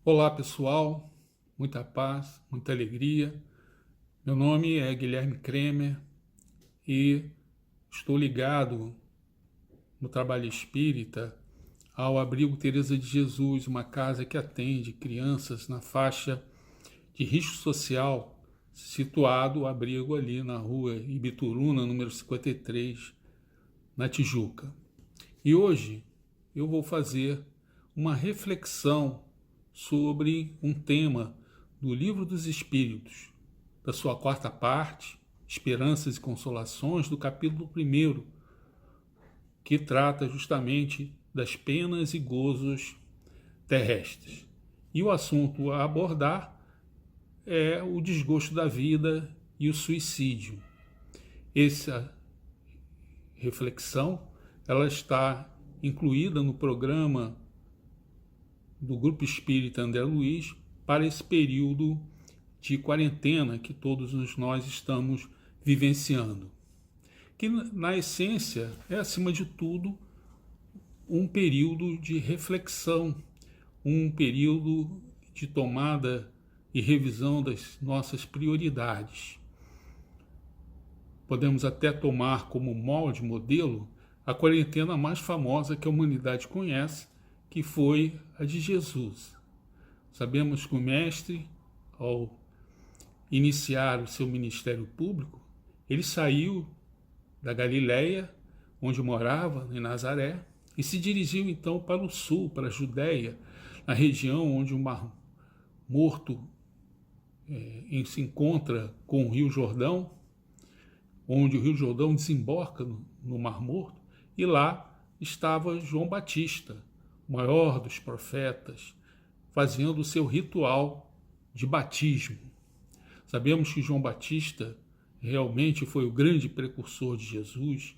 Olá pessoal, muita paz, muita alegria. Meu nome é Guilherme Kremer e estou ligado no trabalho espírita ao Abrigo Teresa de Jesus, uma casa que atende crianças na faixa de risco social, situado o abrigo ali na rua Ibituruna, número 53, na Tijuca. E hoje eu vou fazer uma reflexão sobre um tema do Livro dos Espíritos, da sua quarta parte, Esperanças e Consolações, do capítulo 1, que trata justamente das penas e gozos terrestres. E o assunto a abordar é o desgosto da vida e o suicídio. Essa reflexão ela está incluída no programa do Grupo Espírita André Luiz para esse período de quarentena que todos nós estamos vivenciando. Que, na essência, é, acima de tudo, um período de reflexão, um período de tomada e revisão das nossas prioridades. Podemos até tomar como molde, modelo, a quarentena mais famosa que a humanidade conhece, que foi a de Jesus. Sabemos que o Mestre, ao iniciar o seu ministério público, ele saiu da Galileia, onde morava, em Nazaré, e se dirigiu então para o sul, para a Judéia, na região onde o Mar Morto se encontra com o Rio Jordão, onde o Rio Jordão desemboca no Mar Morto, e lá estava João Batista, o maior dos profetas, fazendo o seu ritual de batismo. Sabemos que João Batista realmente foi o grande precursor de Jesus.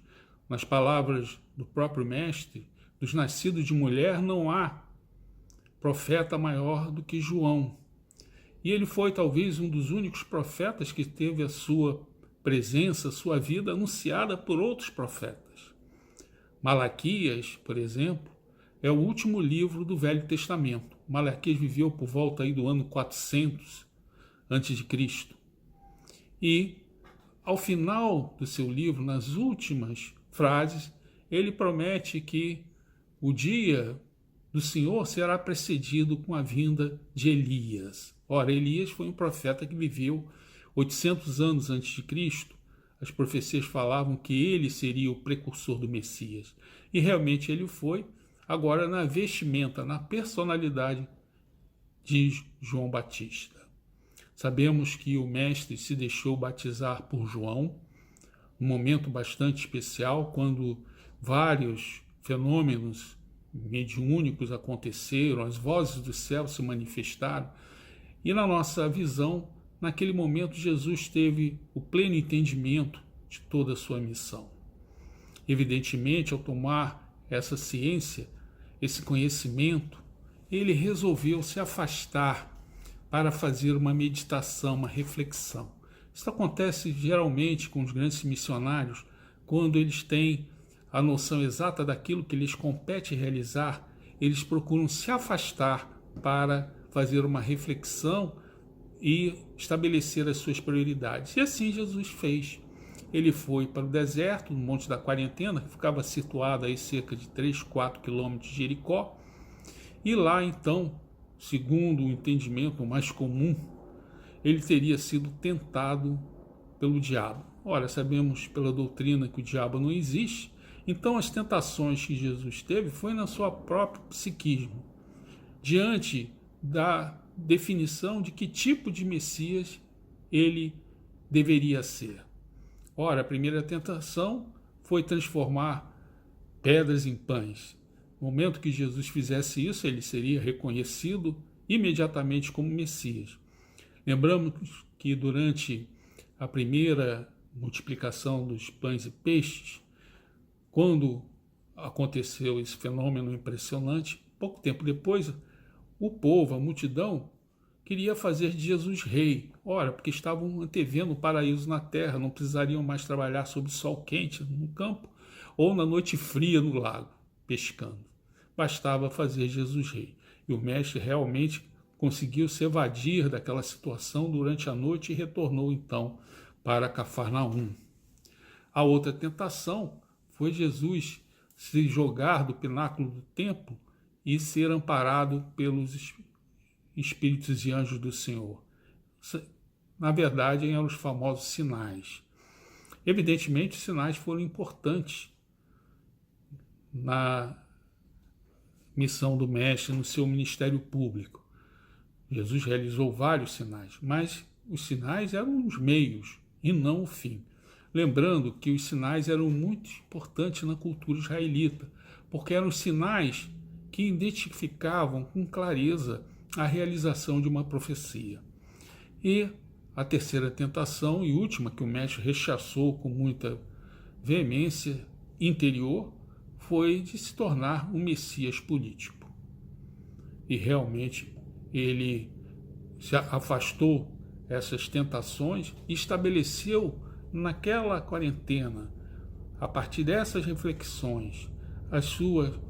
Nas palavras do próprio Mestre, dos nascidos de mulher não há profeta maior do que João. E ele foi talvez um dos únicos profetas que teve a sua presença, sua vida anunciada por outros profetas. Malaquias, por exemplo, é o último livro do Velho Testamento. Malaquias viveu por volta aí do ano 400 a.C. E, ao final do seu livro, nas últimas frases, ele promete que o dia do Senhor será precedido com a vinda de Elias. Ora, Elias foi um profeta que viveu 800 anos antes de Cristo. As profecias falavam que ele seria o precursor do Messias. E realmente ele foi, agora na vestimenta, na personalidade de João Batista. Sabemos que o Mestre se deixou batizar por João, um momento bastante especial, quando vários fenômenos mediúnicos aconteceram, as vozes do céu se manifestaram, e na nossa visão, naquele momento, Jesus teve o pleno entendimento de toda a sua missão. Evidentemente, ao tomar essa ciência, esse conhecimento, ele resolveu se afastar para fazer uma meditação, uma reflexão. Isso acontece geralmente com os grandes missionários, quando eles têm a noção exata daquilo que lhes compete realizar, eles procuram se afastar para fazer uma reflexão e estabelecer as suas prioridades. E assim Jesus fez. Ele foi para o deserto, no Monte da Quarentena, que ficava situado aí cerca de 3, 4 quilômetros de Jericó, e lá então, segundo o entendimento mais comum, ele teria sido tentado pelo diabo. Ora, sabemos pela doutrina que o diabo não existe, então as tentações que Jesus teve foi na sua própria psiquismo, diante da definição de que tipo de Messias ele deveria ser. Ora, a primeira tentação foi transformar pedras em pães. No momento que Jesus fizesse isso, ele seria reconhecido imediatamente como Messias. Lembramos que durante a primeira multiplicação dos pães e peixes, quando aconteceu esse fenômeno impressionante, pouco tempo depois, o povo, a multidão, queria fazer de Jesus rei. Ora, porque estavam antevendo o paraíso na terra, não precisariam mais trabalhar sob sol quente no campo ou na noite fria no lago, pescando. Bastava fazer Jesus rei. E o mestre realmente conseguiu se evadir daquela situação durante a noite e retornou então para Cafarnaum. A outra tentação foi Jesus se jogar do pináculo do templo e ser amparado pelos espíritos e anjos do Senhor. Na verdade, eram os famosos sinais. Evidentemente, os sinais foram importantes na missão do Mestre, no seu ministério público. Jesus realizou vários sinais, mas os sinais eram os meios e não o fim. Lembrando que os sinais eram muito importantes na cultura israelita, porque eram os sinais que identificavam com clareza a realização de uma profecia. E a terceira tentação e última, que o Mestre rechaçou com muita veemência interior, foi de se tornar um Messias político. E realmente ele se afastou dessas tentações e estabeleceu naquela quarentena, a partir dessas reflexões, a sua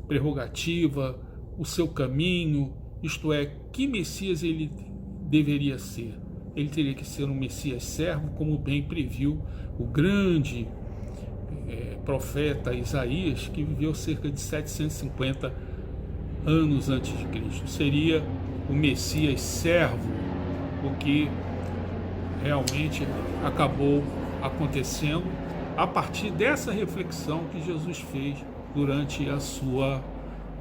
prerrogativa, o seu caminho, isto é, que Messias ele deveria ser. Ele teria que ser um Messias servo, como bem previu o grande profeta Isaías, que viveu cerca de 750 anos antes de Cristo. Seria o Messias servo, o que realmente acabou acontecendo a partir dessa reflexão que Jesus fez durante a sua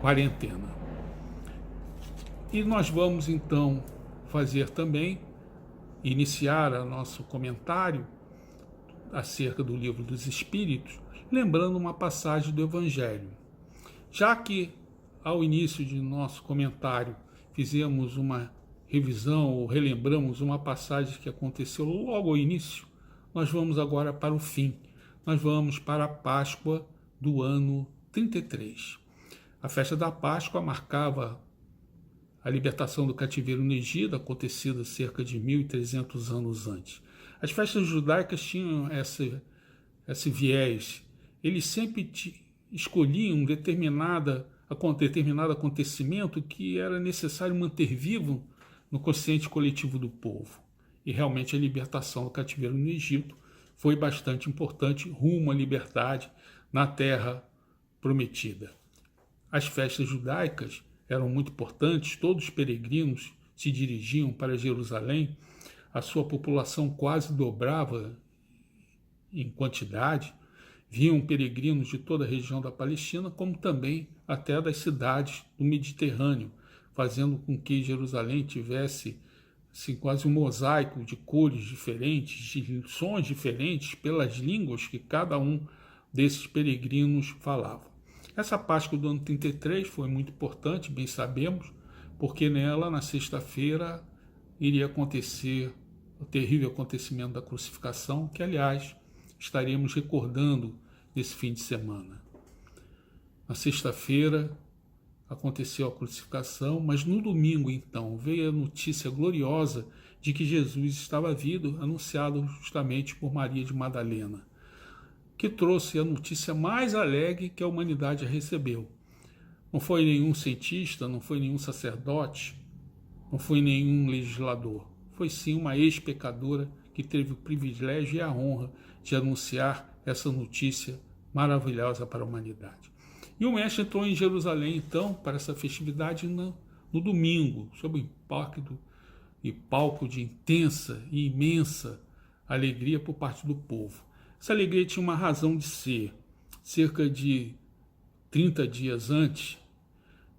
quarentena. E nós vamos então fazer também, iniciar o nosso comentário acerca do Livro dos Espíritos, lembrando uma passagem do Evangelho. Já que ao início de nosso comentário fizemos uma revisão ou relembramos uma passagem que aconteceu logo ao início, nós vamos agora para o fim. Nós vamos para a Páscoa do ano 33. A festa da Páscoa marcava a libertação do cativeiro no Egito, acontecida cerca de 1.300 anos antes. As festas judaicas tinham esse viés. Eles sempre escolhiam determinado acontecimento que era necessário manter vivo no consciente coletivo do povo. E realmente a libertação do cativeiro no Egito foi bastante importante rumo à liberdade na terra prometida. As festas judaicas eram muito importantes, todos os peregrinos se dirigiam para Jerusalém, a sua população quase dobrava em quantidade, vinham peregrinos de toda a região da Palestina, como também até das cidades do Mediterrâneo, fazendo com que Jerusalém tivesse assim, quase um mosaico de cores diferentes, de sons diferentes, pelas línguas que cada um desses peregrinos falava. Essa Páscoa do ano 33 foi muito importante, bem sabemos, porque nela, na sexta-feira, iria acontecer o terrível acontecimento da crucificação, que, aliás, estaremos recordando nesse fim de semana. Na sexta-feira aconteceu a crucificação, mas no domingo, então, veio a notícia gloriosa de que Jesus estava vivo, anunciado justamente por Maria de Madalena, que trouxe a notícia mais alegre que a humanidade recebeu. Não foi nenhum cientista, não foi nenhum sacerdote, não foi nenhum legislador. Foi sim uma ex-pecadora que teve o privilégio e a honra de anunciar essa notícia maravilhosa para a humanidade. E o Mestre entrou em Jerusalém, então, para essa festividade no domingo, sob o impacto e palco de intensa e imensa alegria por parte do povo. Essa alegria tinha uma razão de ser. Cerca de 30 dias antes,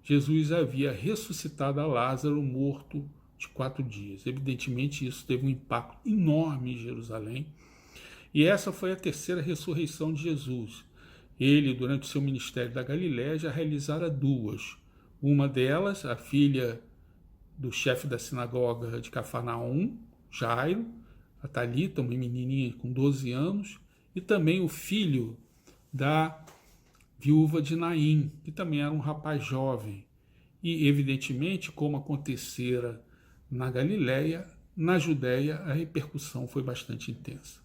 Jesus havia ressuscitado a Lázaro, morto de 4 dias. Evidentemente, isso teve um impacto enorme em Jerusalém. E essa foi a terceira ressurreição de Jesus. Ele, durante o seu ministério da Galiléia, já realizara 2. Uma delas, a filha do chefe da sinagoga de Cafarnaum, Jairo, a Talita, uma menininha com 12 anos, e também o filho da viúva de Naim, que também era um rapaz jovem. E, evidentemente, como acontecera na Galiléia, na Judéia, a repercussão foi bastante intensa.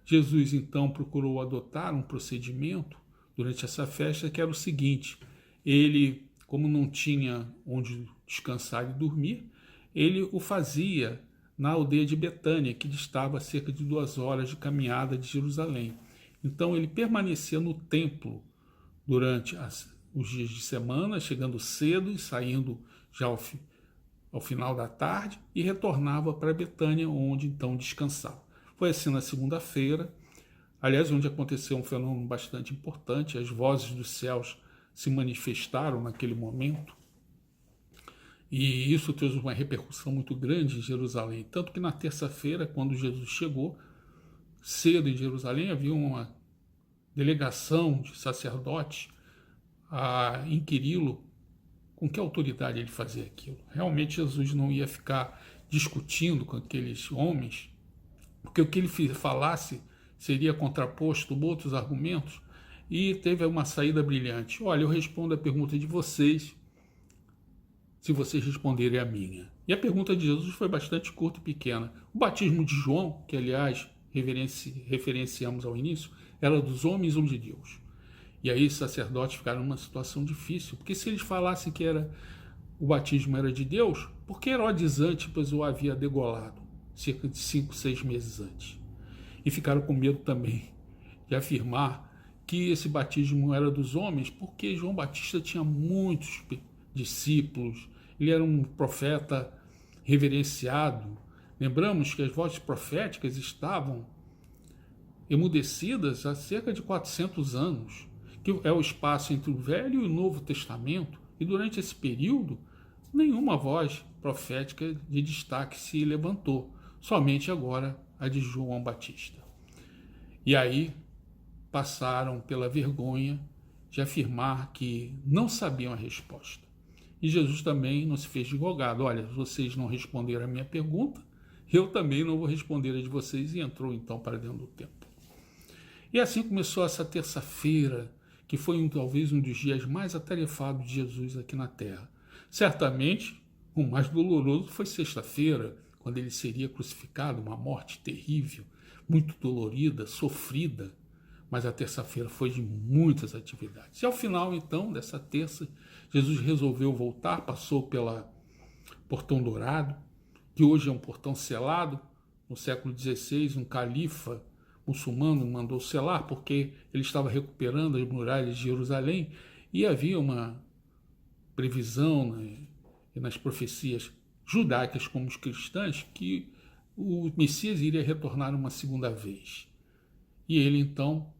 Jesus, então, procurou adotar um procedimento durante essa festa, que era o seguinte: ele como não tinha onde descansar e dormir, ele o fazia na aldeia de Betânia, que distava a cerca de 2 horas de caminhada de Jerusalém. Então ele permanecia no templo durante os dias de semana, chegando cedo e saindo já ao final da tarde, e retornava para Betânia, onde então descansava. Foi assim na segunda-feira, aliás, onde aconteceu um fenômeno bastante importante. As vozes dos céus se manifestaram naquele momento, e isso teve uma repercussão muito grande em Jerusalém, tanto que na terça-feira, quando Jesus chegou, cedo em Jerusalém, havia uma delegação de sacerdotes a inquiri-lo com que autoridade ele fazia aquilo. Realmente Jesus não ia ficar discutindo com aqueles homens, porque o que ele falasse seria contraposto a outros argumentos, e teve uma saída brilhante. Olha, eu respondo a pergunta de vocês, se vocês responderem a minha. E a pergunta de Jesus foi bastante curta e pequena. O batismo de João, que aliás referenciamos ao início, era dos homens ou de Deus? E aí os sacerdotes ficaram numa situação difícil, porque se eles falassem que o batismo era de Deus, por que Herodes Antipas o havia degolado cerca de 5, 6 meses antes? E ficaram com medo também de afirmar que esse batismo era dos homens, porque João Batista tinha muitos discípulos, ele era um profeta reverenciado. Lembramos que as vozes proféticas estavam emudecidas há cerca de 400 anos, que é o espaço entre o Velho e o Novo Testamento, e durante esse período nenhuma voz profética de destaque se levantou, somente agora a de João Batista. E aí passaram pela vergonha de afirmar que não sabiam a resposta. E Jesus também não se fez de rogado. Olha, vocês não responderam a minha pergunta, eu também não vou responder a de vocês, e entrou então para dentro do templo. E assim começou essa terça-feira, que foi talvez um dos dias mais atarefados de Jesus aqui na Terra. Certamente, o mais doloroso foi sexta-feira, quando ele seria crucificado, uma morte terrível, muito dolorida, sofrida, mas a terça-feira foi de muitas atividades. E ao final, então, dessa terça, Jesus resolveu voltar, passou pelo Portão Dourado, que hoje é um portão selado. No século XVI, um califa muçulmano mandou selar, porque ele estava recuperando as muralhas de Jerusalém, e havia uma previsão, né, nas profecias judaicas como os cristãs, que o Messias iria retornar uma segunda vez. E ele então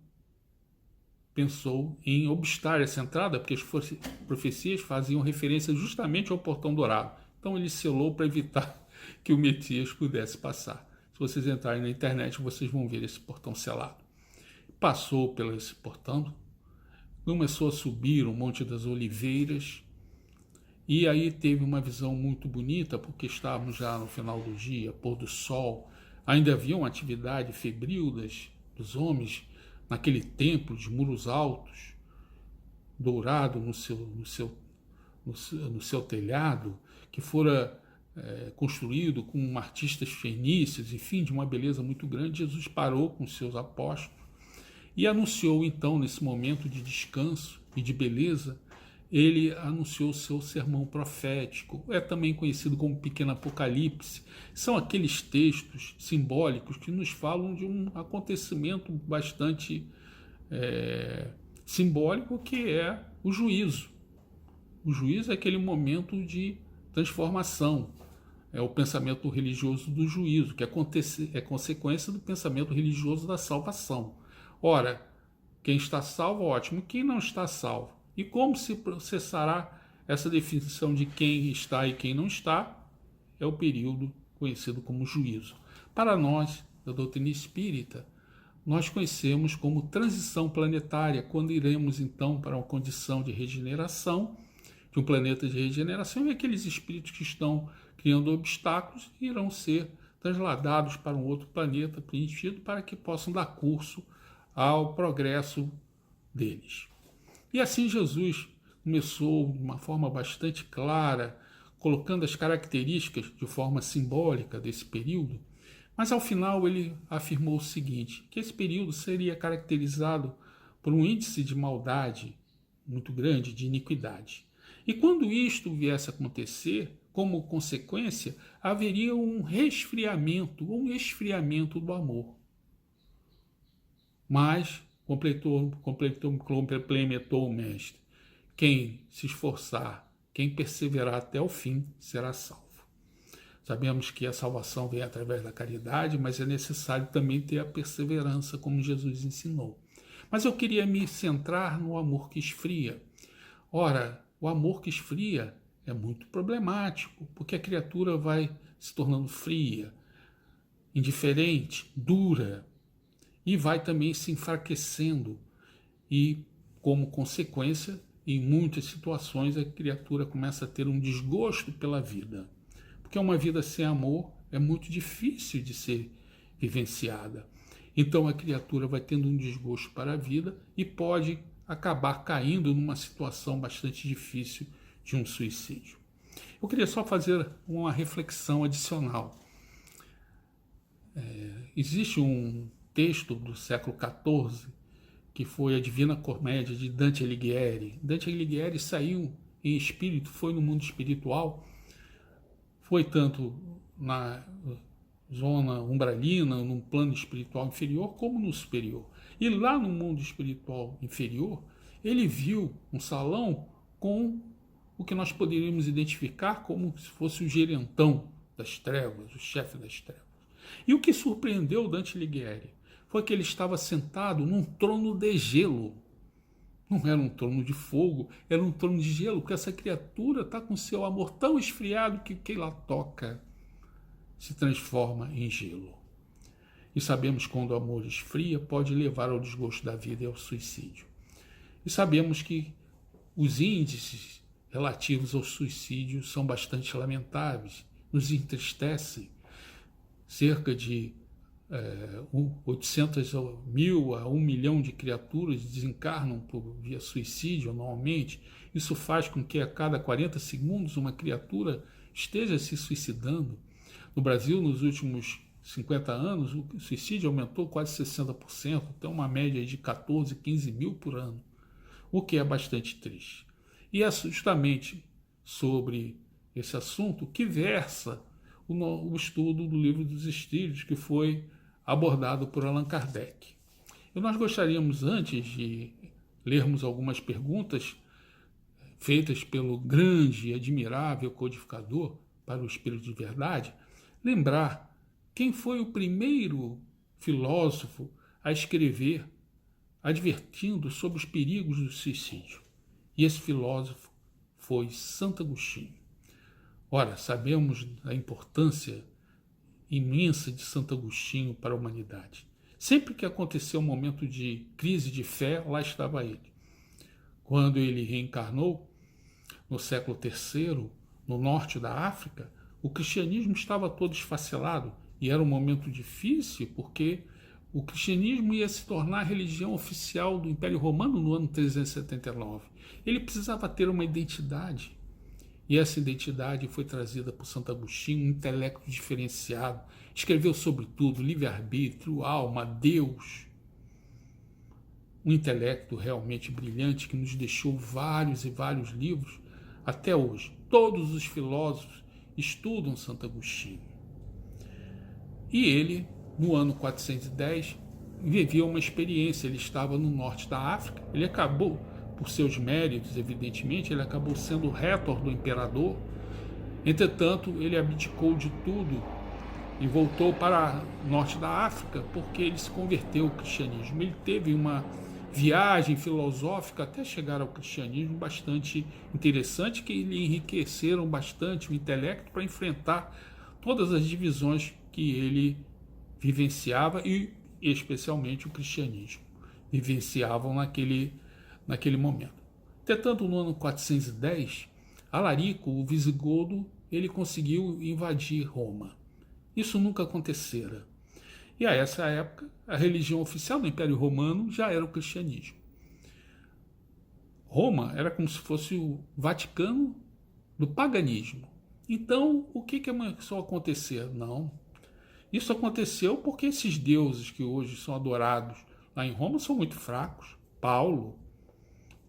pensou em obstar essa entrada, porque as profecias faziam referência justamente ao Portão Dourado. Então ele selou para evitar que o Messias pudesse passar. Se vocês entrarem na internet, vocês vão ver esse portão selado. Passou por esse portão, começou a subir o Monte das Oliveiras, e aí teve uma visão muito bonita, porque estávamos já no final do dia, pôr do sol, ainda havia uma atividade febril dos homens naquele templo de muros altos, dourado no seu telhado, que fora construído com artistas fenícios, enfim, de uma beleza muito grande. Jesus parou com seus apóstolos e anunciou então, nesse momento de descanso e de beleza, ele anunciou o seu sermão profético. É também conhecido como Pequeno Apocalipse. São aqueles textos simbólicos que nos falam de um acontecimento bastante simbólico, que é o juízo. O juízo é aquele momento de transformação. É o pensamento religioso do juízo, que é consequência do pensamento religioso da salvação. Ora, quem está salvo, ótimo. Quem não está salvo? E como se processará essa definição de quem está e quem não está? É o período conhecido como juízo. Para nós, da doutrina espírita, nós conhecemos como transição planetária, quando iremos então para uma condição de regeneração, de um planeta de regeneração, e aqueles espíritos que estão criando obstáculos irão ser transladados para um outro planeta preenchido, para que possam dar curso ao progresso deles. E assim Jesus começou de uma forma bastante clara, colocando as características de forma simbólica desse período, mas ao final ele afirmou o seguinte, que esse período seria caracterizado por um índice de maldade muito grande, de iniquidade. E quando isto viesse a acontecer, como consequência, haveria um resfriamento, um esfriamento do amor. Mas, complementou o mestre, quem se esforçar, quem perseverar até o fim, será salvo. Sabemos que a salvação vem através da caridade, mas é necessário também ter a perseverança, como Jesus ensinou. Mas eu queria me centrar no amor que esfria. Ora, o amor que esfria é muito problemático, porque a criatura vai se tornando fria, indiferente, dura, e vai também se enfraquecendo. E, como consequência, em muitas situações, a criatura começa a ter um desgosto pela vida. Porque uma vida sem amor é muito difícil de ser vivenciada. Então a criatura vai tendo um desgosto para a vida e pode acabar caindo numa situação bastante difícil de um suicídio. Eu queria só fazer uma reflexão adicional. Existe um texto do século XIV que foi a Divina Comédia de Dante Alighieri. Dante Alighieri saiu em espírito, foi no mundo espiritual, foi tanto na zona umbralina, num plano espiritual inferior, como no superior. E lá no mundo espiritual inferior, ele viu um salão com o que nós poderíamos identificar como se fosse o gerentão das trevas, o chefe das trevas. E o que surpreendeu Dante Alighieri foi que ele estava sentado num trono de gelo. Não era um trono de fogo, era um trono de gelo, porque essa criatura está com seu amor tão esfriado que quem lá toca se transforma em gelo. E sabemos que quando o amor esfria, pode levar ao desgosto da vida e ao suicídio. E sabemos que os índices relativos ao suicídio são bastante lamentáveis, nos entristecem. Cerca de 800 mil a 1 milhão de criaturas desencarnam por via suicídio anualmente. Isso faz com que a cada 40 segundos uma criatura esteja se suicidando. No Brasil, nos últimos 50 anos, o suicídio aumentou quase 60%, tem uma média de 14, 15 mil por ano, o que é bastante triste. E é justamente sobre esse assunto que versa o estudo do Livro dos Espíritos, que foi abordado por Allan Kardec. E nós gostaríamos, antes de lermos algumas perguntas feitas pelo grande e admirável codificador para o Espírito de Verdade, lembrar quem foi o primeiro filósofo a escrever advertindo sobre os perigos do suicídio. E esse filósofo foi Santo Agostinho. Ora, sabemos da importância imensa de Santo Agostinho para a humanidade. Sempre que aconteceu um momento de crise de fé, lá estava ele. Quando ele reencarnou, no século III, no norte da África, o cristianismo estava todo esfacelado e era um momento difícil porque o cristianismo ia se tornar a religião oficial do Império Romano no ano 379. Ele precisava ter uma identidade. E essa identidade foi trazida por Santo Agostinho, um intelecto diferenciado. Escreveu sobre tudo, livre-arbítrio, alma, Deus. Um intelecto realmente brilhante que nos deixou vários e vários livros até hoje. Todos os filósofos estudam Santo Agostinho. E ele, no ano 410, vivia uma experiência. Ele estava no norte da África. Ele acabou, por seus méritos, evidentemente, ele acabou sendo o rétor do imperador. Entretanto, ele abdicou de tudo e voltou para o norte da África porque ele se converteu ao cristianismo. Ele teve uma viagem filosófica até chegar ao cristianismo bastante interessante, que lhe enriqueceram bastante o intelecto para enfrentar todas as divisões que ele vivenciava e especialmente o cristianismo vivenciavam naquele momento. Entretanto, no ano 410, Alarico, o visigodo, ele conseguiu invadir Roma. Isso nunca acontecera. E a essa época, a religião oficial do Império Romano já era o cristianismo. Roma era como se fosse o Vaticano do paganismo. Então, o que começou a acontecer? Não. Isso aconteceu porque esses deuses que hoje são adorados lá em Roma são muito fracos. Paulo,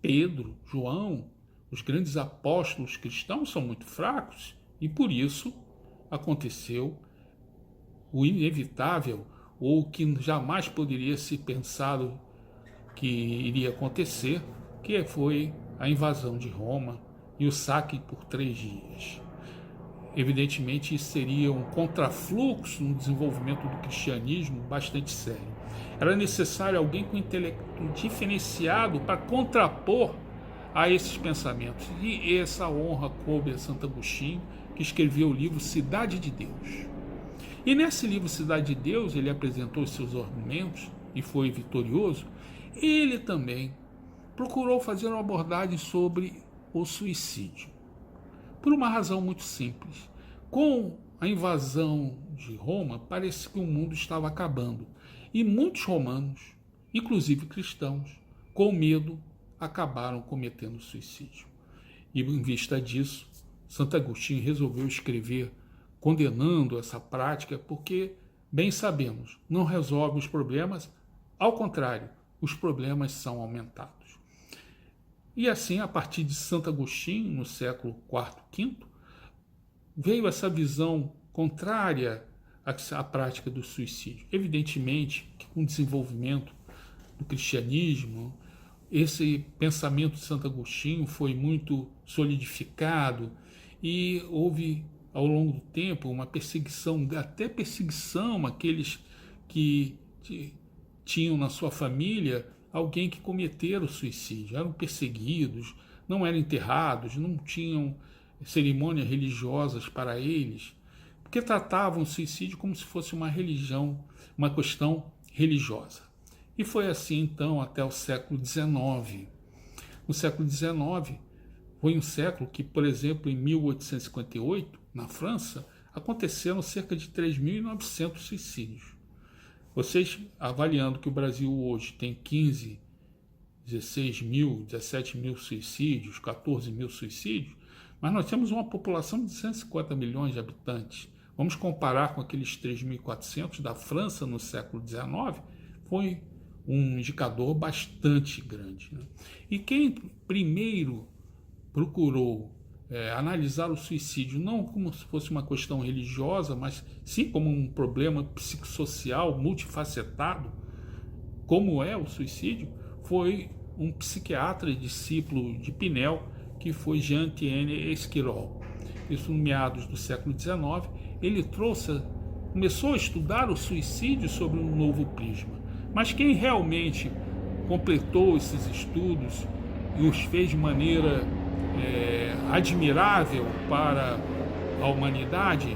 Pedro, João, os grandes apóstolos cristãos são muito fracos e por isso aconteceu o inevitável ou que jamais poderia ser pensado que iria acontecer, que foi a invasão de Roma e o saque por 3 dias. Evidentemente, isso seria um contrafluxo no desenvolvimento do cristianismo bastante sério. Era necessário alguém com intelecto diferenciado para contrapor a esses pensamentos. E essa honra coube a Santo Agostinho, que escreveu o livro Cidade de Deus. E nesse livro Cidade de Deus, ele apresentou os seus argumentos e foi vitorioso. Ele também procurou fazer uma abordagem sobre o suicídio. Por uma razão muito simples. Com a invasão de Roma, parece que o mundo estava acabando. E muitos romanos, inclusive cristãos, com medo, acabaram cometendo suicídio. E em vista disso, Santo Agostinho resolveu escrever condenando essa prática, porque, bem sabemos, não resolve os problemas, ao contrário, os problemas são aumentados. E assim, a partir de Santo Agostinho, no século IV, V, veio essa visão contrária à prática do suicídio. Evidentemente que com o desenvolvimento do cristianismo, esse pensamento de Santo Agostinho foi muito solidificado e houve, ao longo do tempo, uma perseguição, até perseguição àqueles que tinham na sua família alguém que cometera o suicídio, eram perseguidos, não eram enterrados, não tinham cerimônias religiosas para eles, porque tratavam o suicídio como se fosse uma religião, uma questão religiosa. E foi assim então até o século XIX. O século XIX foi um século que, por exemplo, em 1858, na França, aconteceram cerca de 3.900 suicídios. Vocês, avaliando que o Brasil hoje tem 15, 16 mil, 17 mil suicídios, 14 mil suicídios, mas nós temos uma população de 250 milhões de habitantes. Vamos comparar com aqueles 3.400 da França no século XIX, foi um indicador bastante grande, né? E quem primeiro procurou analisar o suicídio não como se fosse uma questão religiosa, mas sim como um problema psicossocial multifacetado, como é o suicídio, foi um psiquiatra e discípulo de Pinel, que foi Jean-Étienne Esquirol. Isso, no meados do século XIX, ele começou a estudar o suicídio sobre um novo prisma. Mas quem realmente completou esses estudos e os fez de maneira admirável para a humanidade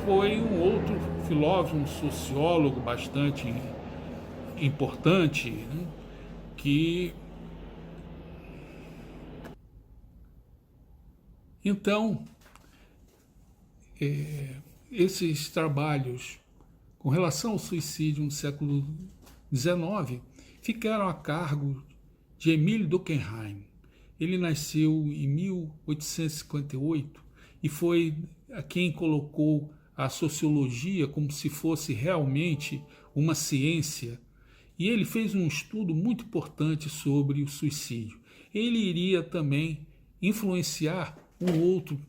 foi um outro filósofo, um sociólogo bastante importante, né, que então esses trabalhos com relação ao suicídio no século XIX ficaram a cargo de Emile Durkheim. Ele nasceu em 1858 e foi quem colocou a sociologia como se fosse realmente uma ciência. E ele fez um estudo muito importante sobre o suicídio. Ele iria também influenciar um outro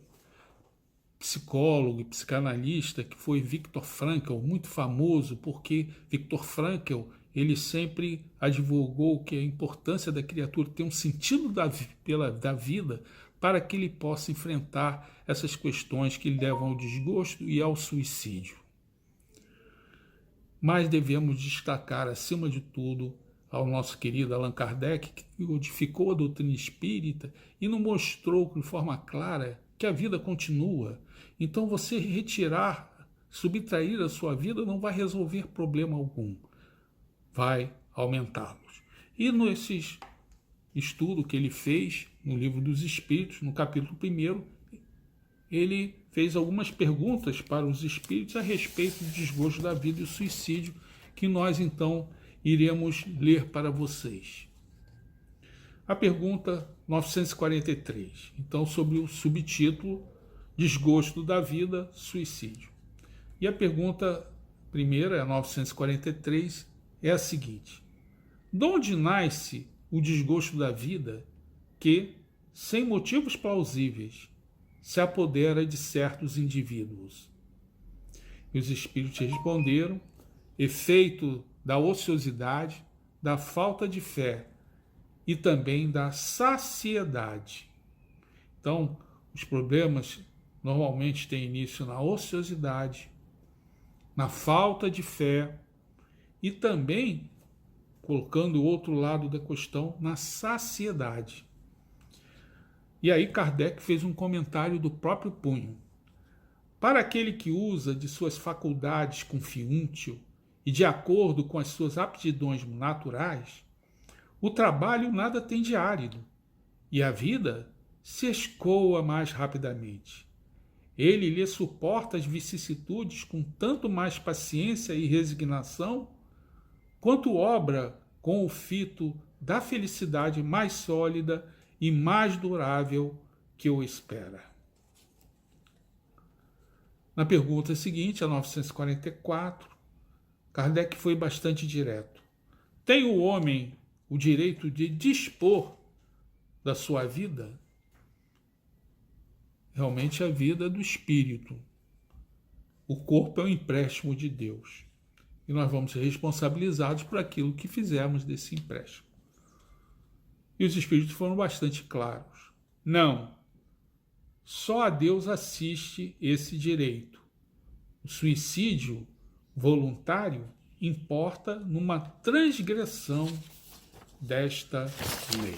psicólogo e psicanalista que foi Viktor Frankl, muito famoso porque Viktor Frankl ele sempre advogou que a importância da criatura ter um sentido da vida para que ele possa enfrentar essas questões que levam ao desgosto e ao suicídio. Mas devemos destacar, acima de tudo, ao nosso querido Allan Kardec, que codificou a doutrina espírita e nos mostrou de forma clara que a vida continua. Então você subtrair a sua vida não vai resolver problema algum, vai aumentá-los. E nesse estudo que ele fez no Livro dos Espíritos, no capítulo 1, ele fez algumas perguntas para os espíritos a respeito do desgosto da vida e o suicídio, que nós então iremos ler para vocês. A pergunta 943, então, sobre o subtítulo Desgosto da vida, suicídio. E a pergunta primeira, a 943, é a seguinte: de onde nasce o desgosto da vida que, sem motivos plausíveis, se apodera de certos indivíduos. E os espíritos responderam: efeito da ociosidade, da falta de fé e também da saciedade. Então, os problemas normalmente têm início na ociosidade, na falta de fé e também, colocando o outro lado da questão, na saciedade. E aí Kardec fez um comentário do próprio punho. Para aquele que usa de suas faculdades com fim útil e de acordo com as suas aptidões naturais, o trabalho nada tem de árido e a vida se escoa mais rapidamente. Ele lhe suporta as vicissitudes com tanto mais paciência e resignação, quanto obra com o fito da felicidade mais sólida e mais durável que o espera. Na pergunta seguinte, a 944, Kardec foi bastante direto. Tem o homem o direito de dispor da sua vida? Realmente a vida é do espírito. O corpo é um empréstimo de Deus. E nós vamos ser responsabilizados por aquilo que fizermos desse empréstimo. E os espíritos foram bastante claros. Não. Só a Deus assiste esse direito. O suicídio voluntário importa numa transgressão desta lei.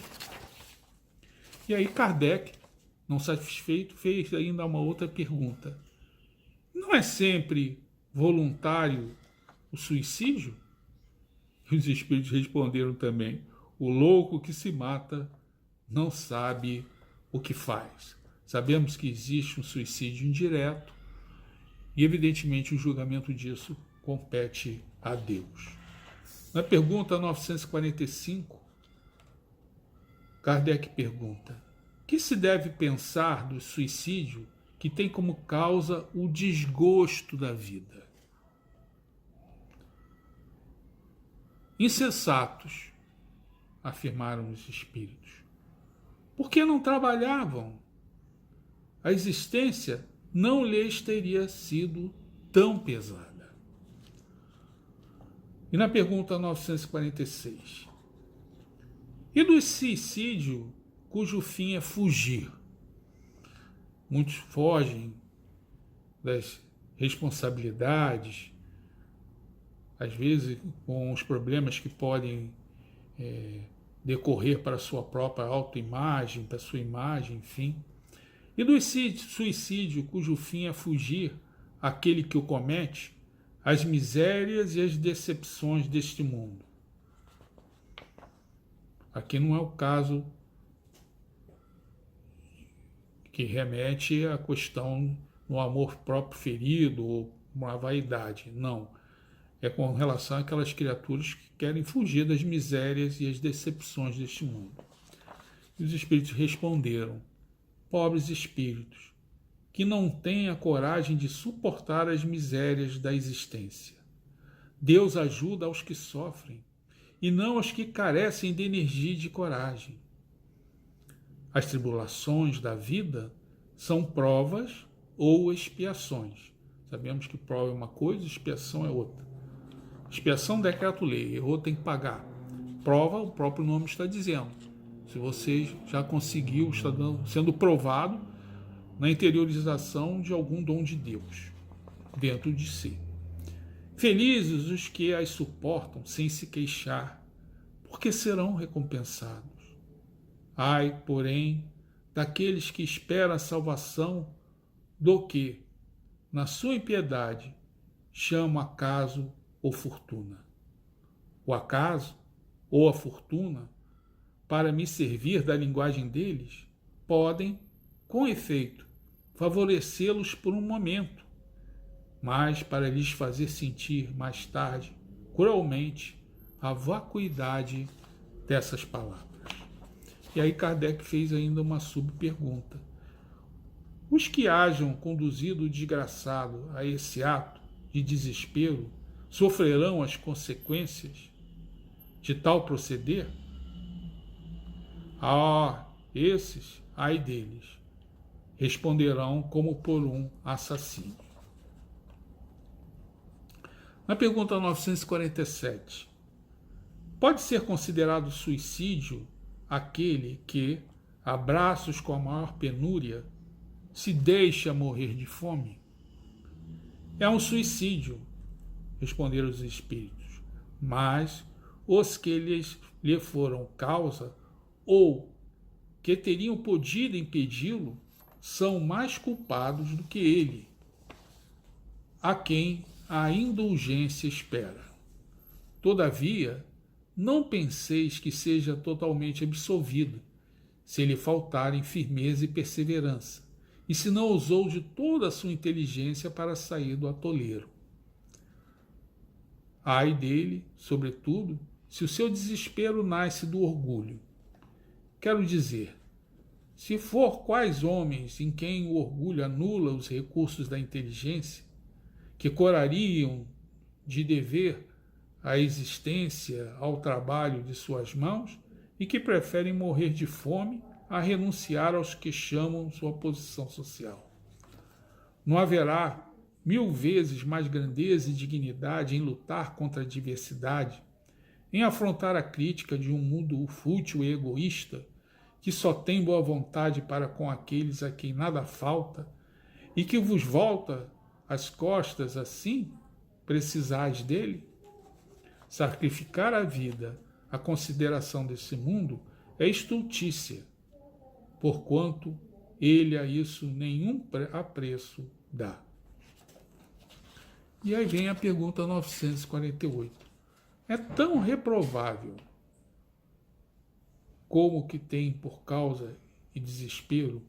E aí Kardec, não satisfeito, fez ainda uma outra pergunta. Não é sempre voluntário o suicídio? E os espíritos responderam também: o louco que se mata não sabe o que faz. Sabemos que existe um suicídio indireto e, evidentemente, o julgamento disso compete a Deus. Na pergunta 945, Kardec pergunta: que se deve pensar do suicídio que tem como causa o desgosto da vida? Insensatos, afirmaram os espíritos. Por que não trabalhavam? A existência não lhes teria sido tão pesada. E na pergunta 946, e do suicídio cujo fim é fugir? Muitos fogem das responsabilidades, às vezes com os problemas que podem decorrer para a sua própria autoimagem, para a sua imagem, enfim. E do suicídio cujo fim é fugir aquele que o comete às misérias e às decepções deste mundo. Aqui não é o caso que remete à questão no amor próprio ferido ou uma vaidade. Não. É com relação àquelas criaturas que querem fugir das misérias e as decepções deste mundo. E os espíritos responderam: pobres espíritos, que não têm a coragem de suportar as misérias da existência. Deus ajuda aos que sofrem, e não aos que carecem de energia e de coragem. As tribulações da vida são provas ou expiações. Sabemos que prova é uma coisa, expiação é outra. Expiação, decreto-lei, errou, tem que pagar. Prova, o próprio nome está dizendo. Se você já conseguiu, está sendo provado na interiorização de algum dom de Deus dentro de si. Felizes os que as suportam sem se queixar, porque serão recompensados. Ai, porém, daqueles que esperam a salvação do que, na sua impiedade, chamam acaso ou fortuna. O acaso ou a fortuna, para me servir da linguagem deles, podem, com efeito, favorecê-los por um momento, mas para lhes fazer sentir mais tarde, cruelmente, a vacuidade dessas palavras. E aí Kardec fez ainda uma subpergunta. Os que hajam conduzido o desgraçado a esse ato de desespero sofrerão as consequências de tal proceder? Esses ai deles, responderão como por um assassino. Na pergunta 947, pode ser considerado suicídio aquele que, a braços com a maior penúria, se deixa morrer de fome? É um suicídio, responderam os espíritos, mas os que lhe foram causa ou que teriam podido impedi-lo são mais culpados do que ele, a quem a indulgência espera. Todavia, não penseis que seja totalmente absolvido, se lhe faltarem firmeza e perseverança, e se não usou de toda a sua inteligência para sair do atoleiro. Ai dele, sobretudo, se o seu desespero nasce do orgulho. Quero dizer, se for quais homens em quem o orgulho anula os recursos da inteligência, que corariam de dever a existência ao trabalho de suas mãos e que preferem morrer de fome a renunciar aos que chamam sua posição social. Não haverá 1000 vezes mais grandeza e dignidade em lutar contra a adversidade, em afrontar a crítica de um mundo fútil e egoísta, que só tem boa vontade para com aqueles a quem nada falta, e que vos volta as costas assim, precisais dele? Sacrificar a vida à consideração desse mundo é estultícia, porquanto ele a isso nenhum apreço dá. E aí vem a pergunta 948. É tão reprovável como que tem por causa e desespero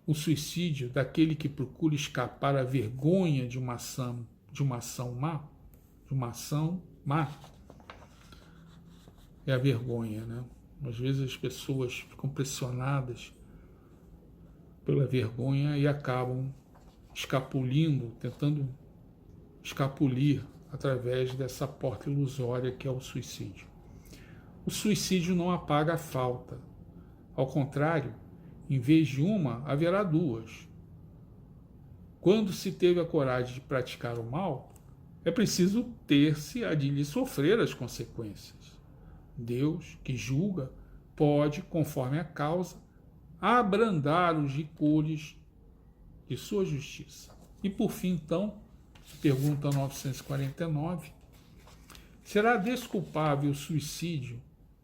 o suicídio daquele que procura escapar à vergonha de uma ação má? De uma ação má. É a vergonha, né? Às vezes as pessoas ficam pressionadas pela vergonha e acabam escapulindo, tentando escapulir através dessa porta ilusória que é o suicídio. O suicídio não apaga a falta. Ao contrário, em vez de uma, haverá duas. Quando se teve a coragem de praticar o mal, é preciso ter-se a de lhe sofrer as consequências. Deus, que julga, pode, conforme a causa, abrandar os licores de sua justiça. E por fim, então, pergunta 949, será desculpável o suicídio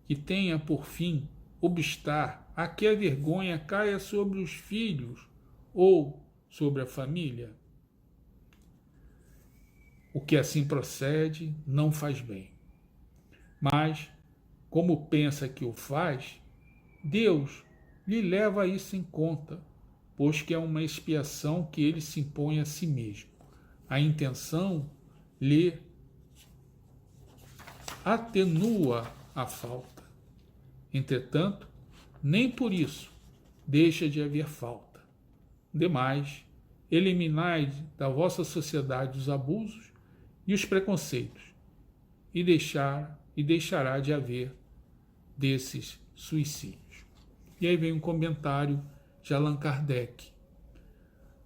que tenha por fim obstar a que a vergonha caia sobre os filhos ou sobre a família? O que assim procede não faz bem. Mas, como pensa que o faz, Deus lhe leva isso em conta, pois que é uma expiação que ele se impõe a si mesmo. A intenção lhe atenua a falta. Entretanto, nem por isso deixa de haver falta. Demais, eliminai da vossa sociedade os abusos e os preconceitos, e deixará de haver desses suicídios. E aí vem um comentário de Allan Kardec.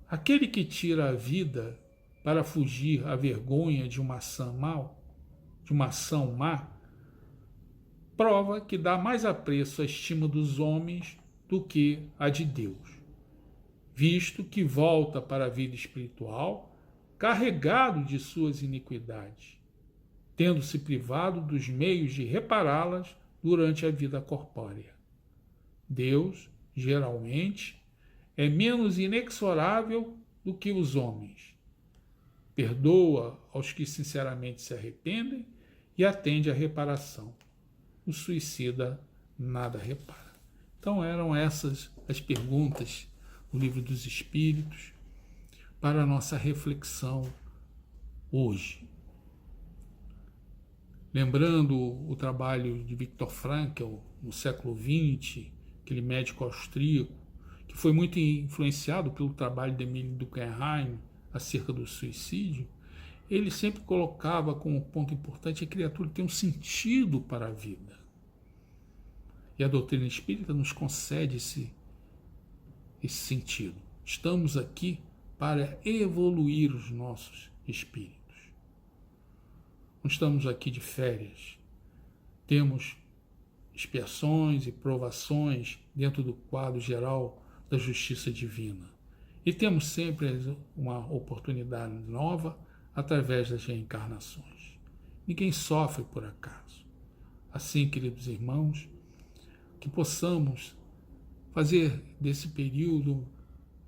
Aquele que tira a vida para fugir à vergonha de uma ação má, prova que dá mais apreço à estima dos homens do que a de Deus, visto que volta para a vida espiritual carregado de suas iniquidades, tendo-se privado dos meios de repará-las durante a vida corpórea. Deus, geralmente, é menos inexorável do que os homens. Perdoa aos que sinceramente se arrependem e atende à reparação. O suicida nada repara. Então eram essas as perguntas do Livro dos Espíritos para a nossa reflexão hoje. Lembrando o trabalho de Viktor Frankl no século XX, aquele médico austríaco, que foi muito influenciado pelo trabalho de Emile Durkheim acerca do suicídio, ele sempre colocava como ponto importante a criatura ter um sentido para a vida. E a doutrina espírita nos concede esse sentido. Estamos aqui para evoluir os nossos espíritos. Não estamos aqui de férias. Temos expiações e provações dentro do quadro geral da justiça divina. E temos sempre uma oportunidade nova através das reencarnações. Ninguém sofre por acaso. Assim, queridos irmãos, que possamos fazer desse período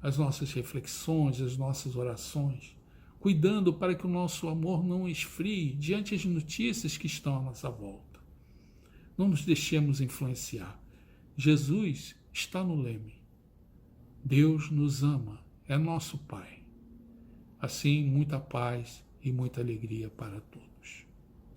as nossas reflexões, as nossas orações, cuidando para que o nosso amor não esfrie diante das notícias que estão à nossa volta. Não nos deixemos influenciar. Jesus está no leme. Deus nos ama, é nosso Pai. Assim, muita paz e muita alegria para todos.